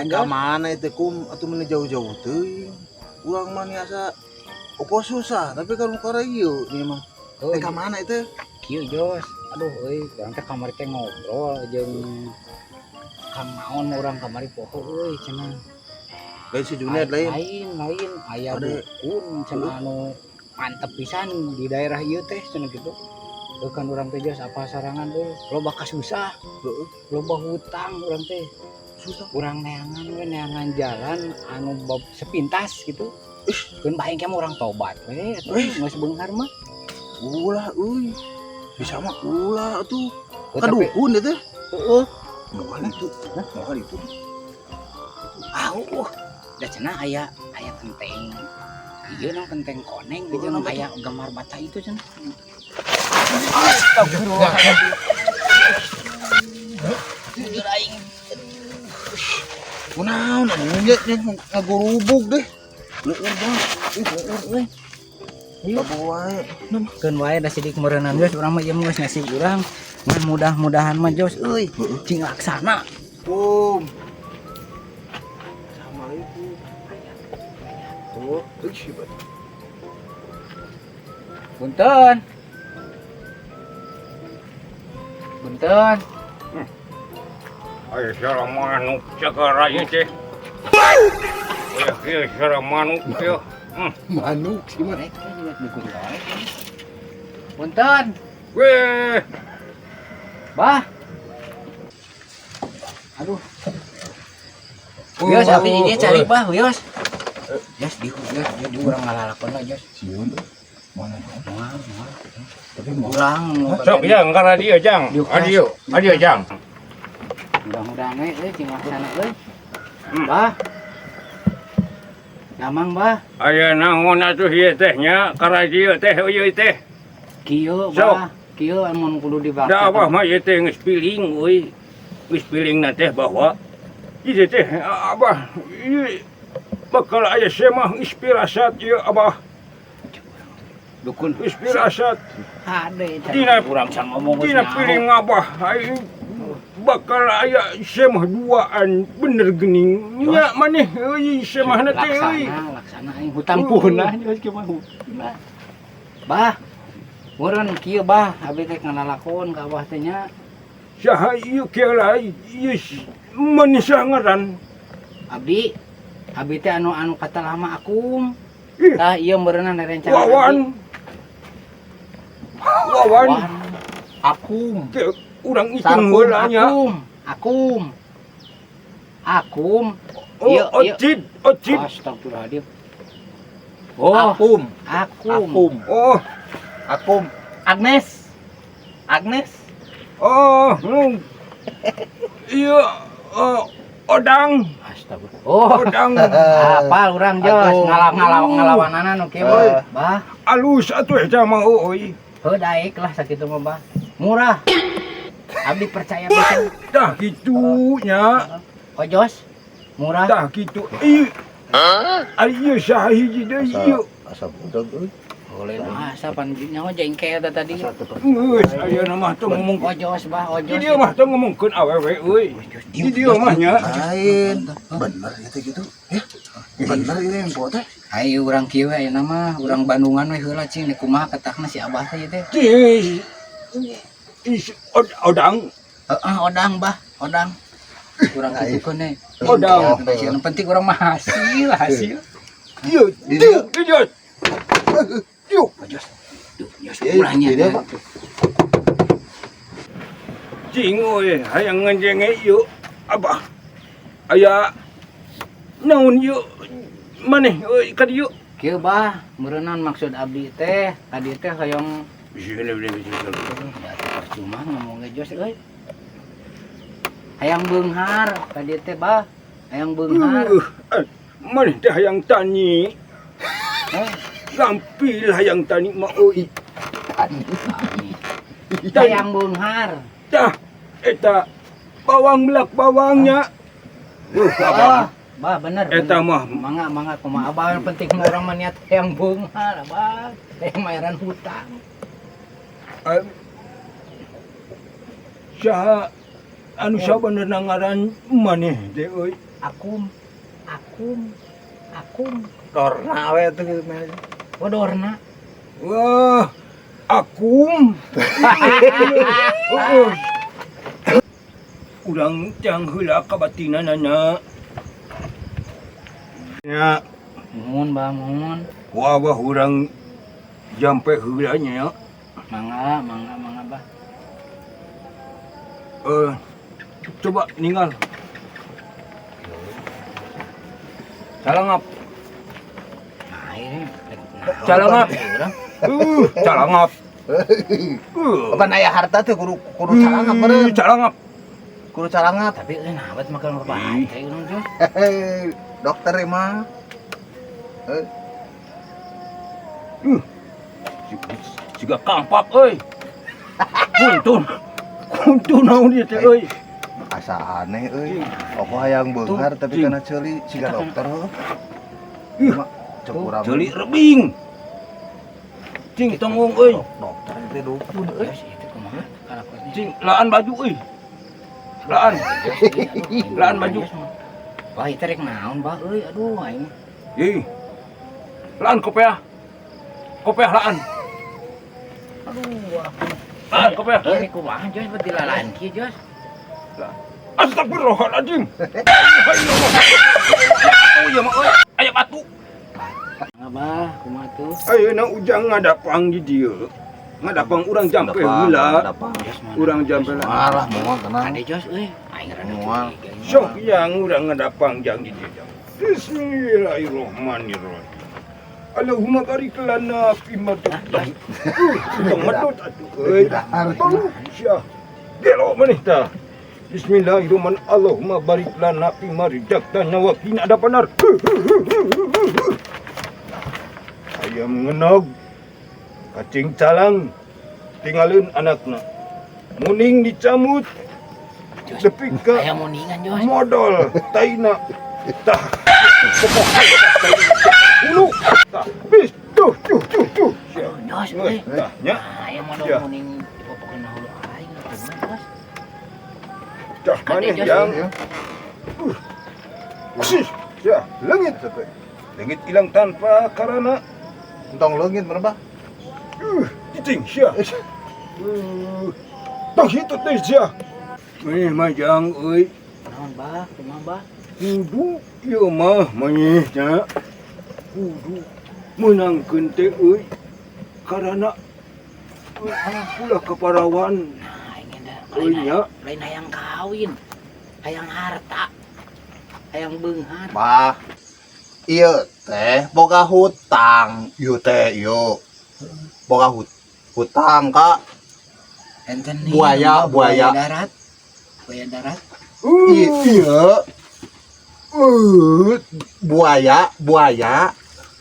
Ka mana itu kum atuh mana jauh-jauh teuing. Urang mah asa oko susah, tapi kan ukara ieu nih mah. Oh, Ka mana itu? kieu Jos. Aduh euy, urang teh kamari teh ngobrol jeung Kang naon urang kamari poho euy cenah. Lain si Junet lain. Lain aya Ada. dukun cenah anu mantep pisan di daerah ieu teh cenah gitu. Kan urang teh Jos apa sarangan euy, loba kasusah, Heeh. loba hutang urang teh. Susah. Urang neangan jalan anu sepintas gitu. Keun bae engke urang tobat we atuh geus beunghar mah. Ulah euy. Bisa mah ulah atuh. Oh, Ka tapi- dukun itu. Heeh. Moal itu. Moal itu. Da cenah aya genteng. Ieu nang genteng koneng gitu nang aya gambar baca itu cenah. Astagfirullahaladzim. Jujur aing Kunaon nya ngagurubug deh. Leueur bang. Leueur. Babu wae. keun wae da sidik meureunana Jos urang mah ieu geus ngasih urang. Ngan mudah-mudahan mah Jos euy cing laksana. Kum. Assalamualaikum. Oh, siapa? Punten. Punten. Ay, sarang manuk cakara ieu teh. Aya kieu sarang manuk teh. Manuk sih mah. Rek juga dukun wae. Punten. Weh, Bah. Aduh. Yos, abdi ini cari bah, Yos. Yos, di urang ngalalakon lah, Yos. Sieun. Mana? Tapi urang. sok jang kana dieu jang. Adieu jang. Mudah-mudahan we cing laksana euy. Bah. Damang bah. Aya naon atuh ieu teh nya kana dieu teh ieu teh. Kieu Sok. bah. Kieu amun kudu dibakar. Da abah mah ieu teh geus piling euy. Geus pilingna teh bahwa ieu teh abah ieu bakal aya semah inspirasat ieu abah. Dukun Inspirasat hade. Dina- urang can ngomong geus tina nyaho. piling abah ai bakal aya semah duaan bener geuning nya maneh euy semahna teh euy. Laksana aing hutang punah Yos kieu mah. Bah. Meureun kieu bah, abi teh ngalalakon ka abah teh nya. Saha ieu kela ieu manusia ngaran. Abdi teh anu kata lama akum. Ih, Tah ieu meureunna rerencana Wawan. Wawan. Akum. Ke urang itu Sarkum heula nya. Akum. Oh, Ieu. ocid. Astagfirullahaladzim. Oh, Akum. akum. Oh, Akum. Agnes. oh. Ieu odang. Astagfirullah. Oh, Odang. apal urang Jos Akum. ngalawanana nu kieu mah. Bah, Alus atuh eta mah euy. heuh daek lah sakitu mah bah. Murah. Abdi percaya pisan. Dah kitu nya. Oh Jos, murah. Dah kitu. Ieu. Ari ieu saha hiji deui ieu. Asa budak euy. Boleh masa pan nyawa jengkel da tadi. Geus ayeuna mah teu ngomong. Oh Jos bah, oh Di Jos. dieu mah teu ngomongkeun awewe euy. Di dieu mah nya. Lain. Bener itu gitu. Bener ini yang buat teh. Ayo urang kieu ayeuna mah urang Bandungan we heula cing di kumaha ketakna si Abah teh ieu teh. Odang. Heeh, odang bah, odang. Urang kitukeun we. Odang. Yang penting urang mah hasil. Dieu, dieu, dieu. Dieu. Oh Jos. Duh, Jos ulahnya. Pak. Cing euy, hayang nganjenge ieu. Abah. Aya naon ieu? Maneh euy ka dieu. Kieu bah, meureunnan maksud abdi teh, tadi teh hoyong Bisa. ya percuma ngomong ge Jos euy. Hayang beunghar, tadi teh bah, hayang beunghar. Maneh teh hayang tani. Gampil hayang tani mah euy. Hayang beunghar. Tah eta bawang belak bawangnya. Oh, bah bener. Eta mah Mangga kumaha abah yang penting mah urang mah niat hayang beunghar, abah. Hayang mayaran hutang. saha anu sabenerna ngaran maneh teh euy. Akum. Dorna we tuh gitu mah. Bodorna. Wah, akum. Urang jang heula kabatinanana. Ya, Mohon bah, mohon. wah urang jampe heula nya. Mangga bah. Coba ninggal. Calangap. Nah, ini. Calangap. Calangap. Apa aya harta teh kudu calangap meureun. Calangap. Kudu calangap. Tapi nawat makan berbahaya teh urang Jos. Dokter mah. Siga kampak euy. Kuntun naon ieu teh euy. Asa aneh euy. Opo hayang beunghar tapi kana ceuli siga dokter heuh. Mak cek urang Ceuli rebing. Cing tongong euy. dokter teh dukun euy. Jos itu kumaha kalakunya. Cing laan baju euy. Laan. Laan baju. Wah, itu rek naon bah euy. Aduh aing. Ih. Laan kopiah. Kopiah laan. Aduh, Laan kopiah. ini kumaha Jos buat dilalaan kieu Jos. Astagfirullahaladzim. Oh iya mah euy. Aya batu. Abah, kumaha tuh? Ayeuna ujang ngadapang di dieu. Ngadapang urang jampe heula. Urang jampe lah. Malah moal tenang. Ade Jos euy. Aing rada Moal. curiga. Sok yang urang ngadapang jang di dieu. Bismillahirrahmanirrahim. Allahumma barik lana fi madad. Tong medot atuh euy. Syah. Gelo maneh tah. Bismillahirrahmanirrahim. Allahumma barik lana fi marzaqtana wa qina adzabannar. Ayam ngenog. Kacing calang. Tinggalin anakna. Muning dicamut. Depi ka Aya muningan Jos. modal taina. Tah. Ulu. Tah. Bis. Tuh. Aduh, Jos euy. Tah. Nya. Aya modal Ya. muning dipopokeun hulu aing atuh Jos. Cah maneh Ade, Jos. yang. Sis. Ya, leungit teh. Leungit ilang tanpa karana Entong leungit meureun bah. cicing sia. Tah hitu teh sia. Maneh mah jang euy. Naon bah, kumaha bah? Kudu ieu mah maneh nya. Kudu menangkeun teh euy. Karana pula kaparawan Nah, ini dah. euy nya. Lain hayang kawin. Hayang harta. Hayang beunghar. Bah. Ieu teh boga hutang. Ieu teh ieu. Boga hutang ka Enten Buaya. darat. Buaya darat. Iya.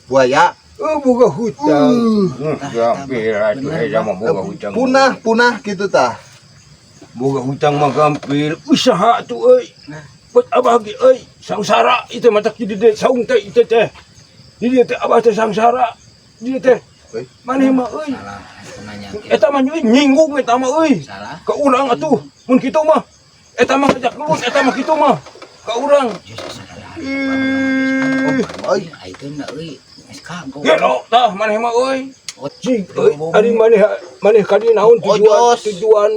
Buaya. Boga hutang. Tah, Gampir atuh bener, eta mah boga hutang. Punah gitu tah. Boga hutang mah gampir. Usaha atuh euy. Bet abah ge euy, sangsara itu matak di dieu saung teh itu teh. Di dieu teh abah teh sangsara. Di dieu teh. Euy. Maneh mah euy. Salah, aku nanya. Eta mah euy nyinggung eta mah euy. Salah. Ka urang atuh. Mun kitu mah eta mah ngajak lulus eta mah kitu mah. Ka urang. Just salah. Euy. Itu na euy. Geus kagok. Gelo tah maneh mah euy. Cing euy Oh, ari maneh ka dieu naon Ojos. tujuan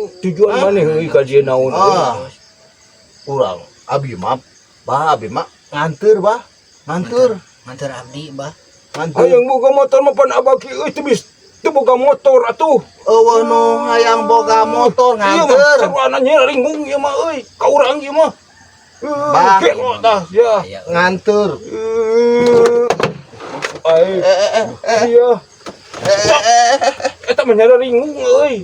maneh euy ka dieu naon. Ah. Urang abi mah nganteur bah. Nganteur. Nganter abdi bah. Nganteur. Hayang boga motor mah pan abah ki euy teu bis teu boga motor atuh. Eueuh nu hayang boga motor Iya mah nganteur. seruana nyeringgung ieu mah euy. Ka urang ieu mah. Bah. Gelo tah sia. Aya Nganteur. Ai. Iya. Eta mah nyeringgung euy.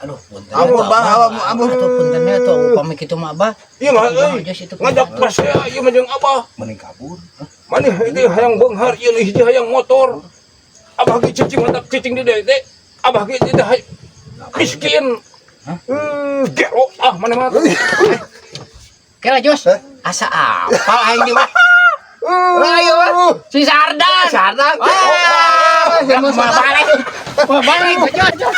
Aduh, punten. Ampun, Bah, ampun. Atuh punten atuh upami kitu mah bah. Iya mah Kumaha, euy. Jos, itu Ngajak kumaha? pas ya ieu mah jeung abah. Mending kabur. Maneh ieu hayang beunghar ieu hiji hayang motor. Abah ge cicing matak cicing di dieu teh. Abah ge teh miskin. Gelo ah maneh mah. Kela Jos. Asa apal aing di mah. Ayo, si Sardan. Sardan. Wah, balik. Wah, balik Jos.